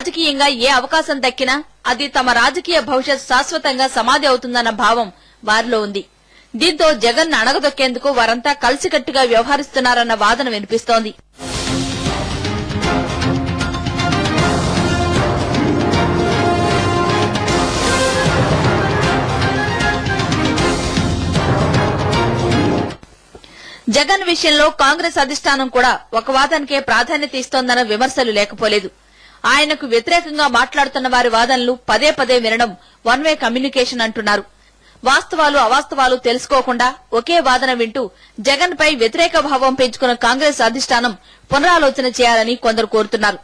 రాజకీయంగా ఏ అవకాశం దక్కినా అది తమ రాజకీయ భవిష్యత్ శాశ్వతంగా సమాధి అవుతుందన్న భావం వారిలో ఉంది. దీంతో జగన్ అణగదొక్కేందుకు వారంతా కలిసికట్టుగా వ్యవహరిస్తున్నారన్న వాదన వినిపిస్తోంది. జగన్ విషయంలో కాంగ్రెస్ అధిష్టానం కూడా ఒక వాదనకే ప్రాధాన్యత ఇస్తోందన్న విమర్శలు లేకపోలేదు. ఆయనకు వ్యతిరేకంగా మాట్లాడుతున్న వారి వాదనలు పదే పదే వినడం వన్ వే కమ్యూనికేషన్ అంటున్నారు. వాస్తవాలు అవాస్తవాలు తెలుసుకోకుండా ఒకే వాదన వింటూ జగన్ పై వ్యతిరేక భావం పెంచుకున్న కాంగ్రెస్ అధిష్టానం పునరాలోచన చేయాలని కొందరు కోరుతున్నారు.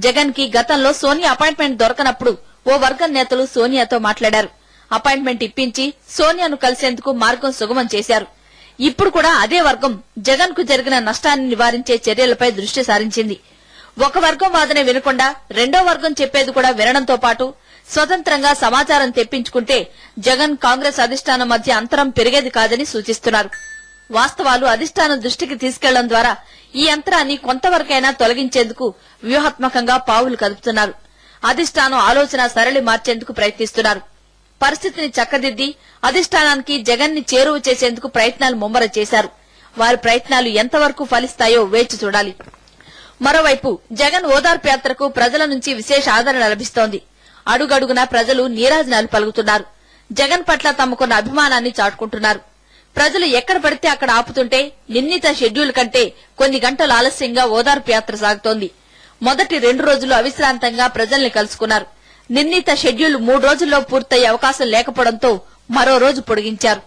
జగన్ కి గతంలో సోనియా అపాయింట్మెంట్ దొరకనప్పుడు ఓ వర్గం నేతలు సోనియాతో మాట్లాడారు. అపాయింట్మెంట్ ఇప్పించి సోనియాను కలిసేందుకు మార్గం సుగమం చేశారు. ఇప్పుడు కూడా అదే వర్గం జగన్ కు జరిగిన నష్టాన్ని నివారించే చర్యలపై దృష్టి సారించింది. ఒక వర్గం వాదన వినకుండా రెండో వర్గం చెప్పేది కూడా వినడంతో పాటు స్వతంత్రంగా సమాచారం తెప్పించుకుంటే జగన్ కాంగ్రెస్ అధిష్టానం మధ్య అంతరం పెరిగేది కాదని సూచిస్తున్నారు. వాస్తవాలు అధిష్టానం దృష్టికి తీసుకెళ్లడం ద్వారా ఈ అంతరాన్ని కొంతవరకైనా తొలగించేందుకు వ్యూహాత్మకంగా పావులు కదుపుతున్నారు. అధిష్టానం ఆలోచన సరళి మార్చేందుకు ప్రయత్నిస్తున్నారు. పరిస్థితిని చక్కదిద్ది అధిష్టానానికి జగన్ ని చేరువ చేసేందుకు ప్రయత్నాలు ముమ్మరం చేశారు. వారి ప్రయత్నాలు ఎంతవరకు ఫలిస్తాయో వేచి చూడాలి. మరోవైపు జగన్ ఓదార్పు యాత్రకు ప్రజల నుంచి విశేష ఆదరణ లభిస్తోంది. అడుగడుగునా ప్రజలు నీరాజనాలు పలుకుతున్నారు. జగన్ పట్ల తమకున్న అభిమానాన్ని చాటుకుంటున్నారు. ప్రజలు ఎక్కడ పడితే అక్కడ ఆపుతుంటే నిర్ణీత షెడ్యూల్ కంటే కొన్ని గంటలు ఆలస్యంగా ఓదార్పు యాత్ర సాగుతోంది. మొదటి 2 రోజులు అవిశ్రాంతంగా ప్రజల్ని కలుసుకున్నారు. నిర్ణీత షెడ్యూల్ 3 రోజుల్లో పూర్తయ్యే అవకాశం లేకపోవడంతో మరో రోజు పొడిగించారు.